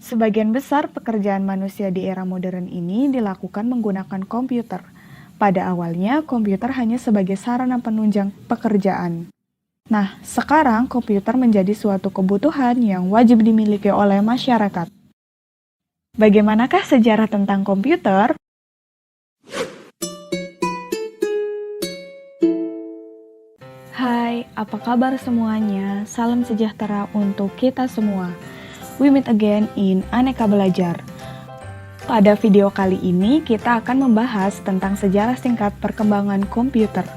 Sebagian besar pekerjaan manusia di era modern ini dilakukan menggunakan komputer. Pada awalnya, komputer hanya sebagai sarana penunjang pekerjaan. Nah, sekarang komputer menjadi suatu kebutuhan yang wajib dimiliki oleh masyarakat. Bagaimanakah sejarah tentang komputer? Hai, apa kabar semuanya? Salam sejahtera untuk kita semua. We meet again in Aneka Belajar. Pada video kali ini, kita akan membahas tentang sejarah singkat perkembangan komputer.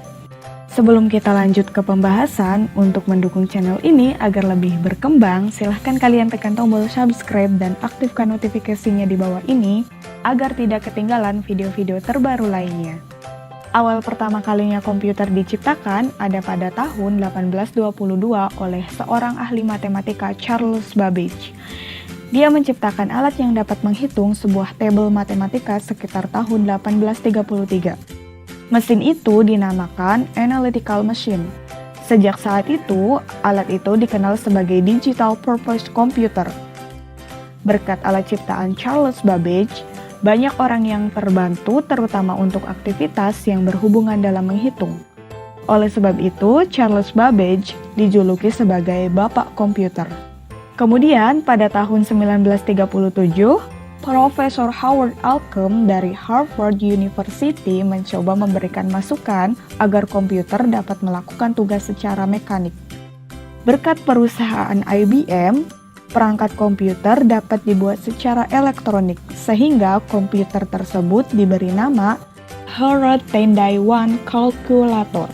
Sebelum kita lanjut ke pembahasan, untuk mendukung channel ini agar lebih berkembang, silahkan kalian tekan tombol subscribe dan aktifkan notifikasinya di bawah ini, agar tidak ketinggalan video-video terbaru lainnya. Awal pertama kalinya komputer diciptakan ada pada tahun 1822 oleh seorang ahli matematika Charles Babbage. Dia menciptakan alat yang dapat menghitung sebuah tabel matematika sekitar tahun 1833. Mesin itu dinamakan analytical machine. Sejak saat itu, alat itu dikenal sebagai digital purpose computer. Berkat alat ciptaan Charles Babbage, banyak orang yang terbantu terutama untuk aktivitas yang berhubungan dalam menghitung. Oleh sebab itu, Charles Babbage dijuluki sebagai Bapak Komputer. Kemudian, pada tahun 1937, Profesor Howard Alcom dari Harvard University mencoba memberikan masukan agar komputer dapat melakukan tugas secara mekanik. Berkat perusahaan IBM, perangkat komputer dapat dibuat secara elektronik, sehingga komputer tersebut diberi nama Harrod Tendai One Calculator.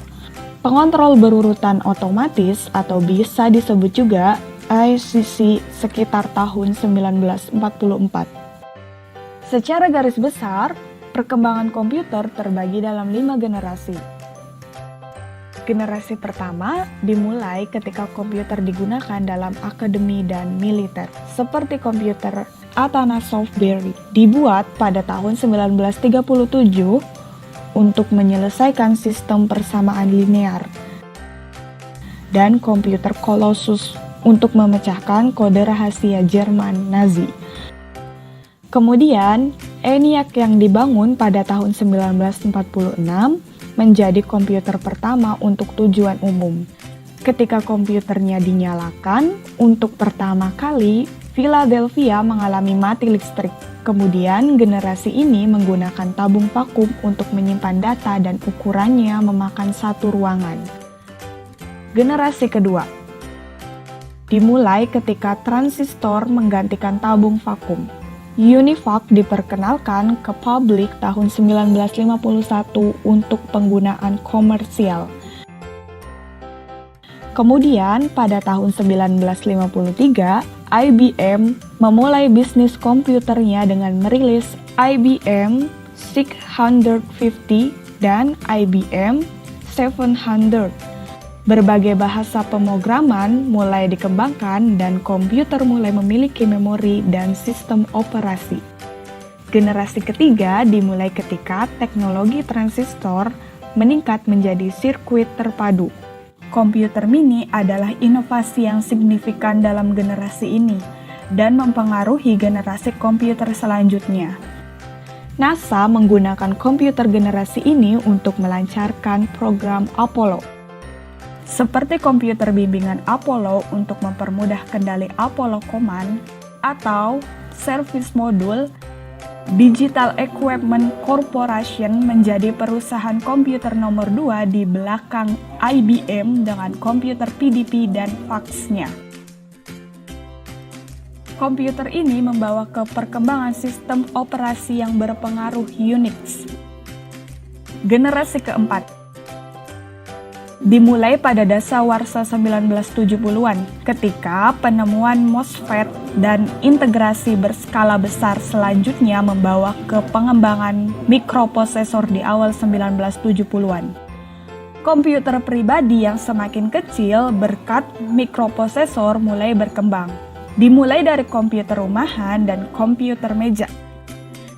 Pengontrol berurutan otomatis atau bisa disebut juga ICC sekitar tahun 1944. Secara garis besar, perkembangan komputer terbagi dalam 5 generasi. Generasi pertama dimulai ketika komputer digunakan dalam akademi dan militer, seperti komputer Atanasoff Berry, dibuat pada tahun 1937 untuk menyelesaikan sistem persamaan linear, dan komputer Colossus untuk memecahkan kode rahasia Jerman Nazi. Kemudian, ENIAC yang dibangun pada tahun 1946 menjadi komputer pertama untuk tujuan umum. Ketika komputernya dinyalakan, untuk pertama kali, Philadelphia mengalami mati listrik. Kemudian, generasi ini menggunakan tabung vakum untuk menyimpan data dan ukurannya memakan satu ruangan. Generasi kedua dimulai ketika transistor menggantikan tabung vakum. UNIVAC diperkenalkan ke publik tahun 1951 untuk penggunaan komersial. Kemudian pada tahun 1953, IBM memulai bisnis komputernya dengan merilis IBM 650 dan IBM 700. Berbagai bahasa pemrograman mulai dikembangkan dan komputer mulai memiliki memori dan sistem operasi. Generasi ketiga dimulai ketika teknologi transistor meningkat menjadi sirkuit terpadu. Komputer mini adalah inovasi yang signifikan dalam generasi ini dan mempengaruhi generasi komputer selanjutnya. NASA menggunakan komputer generasi ini untuk melancarkan program Apollo. Seperti komputer bimbingan Apollo untuk mempermudah kendali Apollo Command atau Service Module, Digital Equipment Corporation menjadi perusahaan komputer nomor 2 di belakang IBM dengan komputer PDP dan faksnya. Komputer ini membawa ke perkembangan sistem operasi yang berpengaruh Unix. Generasi keempat dimulai pada dasawarsa 1970-an ketika penemuan MOSFET dan integrasi berskala besar selanjutnya membawa ke pengembangan mikroprosesor di awal 1970-an. Komputer pribadi yang semakin kecil berkat mikroprosesor mulai berkembang, dimulai dari komputer rumahan dan komputer meja.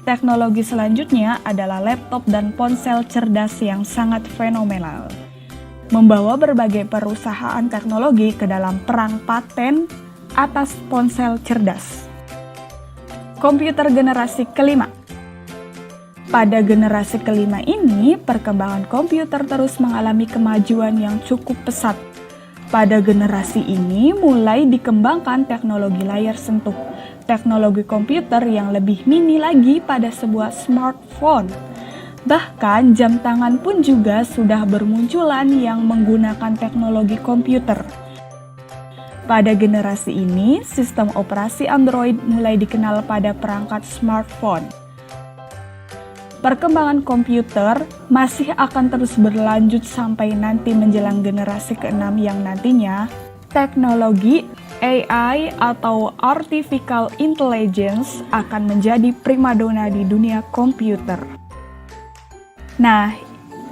Teknologi selanjutnya adalah laptop dan ponsel cerdas yang sangat fenomenal, membawa berbagai perusahaan teknologi ke dalam perang paten atas ponsel cerdas. komputer generasi kelima. Pada generasi kelima ini, perkembangan komputer terus mengalami kemajuan yang cukup pesat. Pada generasi ini mulai dikembangkan teknologi layar sentuh, teknologi komputer yang lebih mini lagi pada sebuah smartphone. Bahkan jam tangan pun juga sudah bermunculan yang menggunakan teknologi komputer. Pada generasi ini, sistem operasi Android mulai dikenal pada perangkat smartphone. Perkembangan komputer masih akan terus berlanjut sampai nanti menjelang generasi ke-6 yang nantinya teknologi AI atau Artificial Intelligence akan menjadi primadona di dunia komputer. Nah,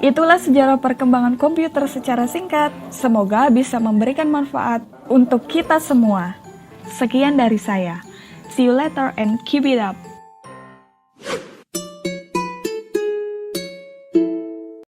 itulah sejarah perkembangan komputer secara singkat. Semoga bisa memberikan manfaat untuk kita semua. Sekian dari saya. See you later and keep it up.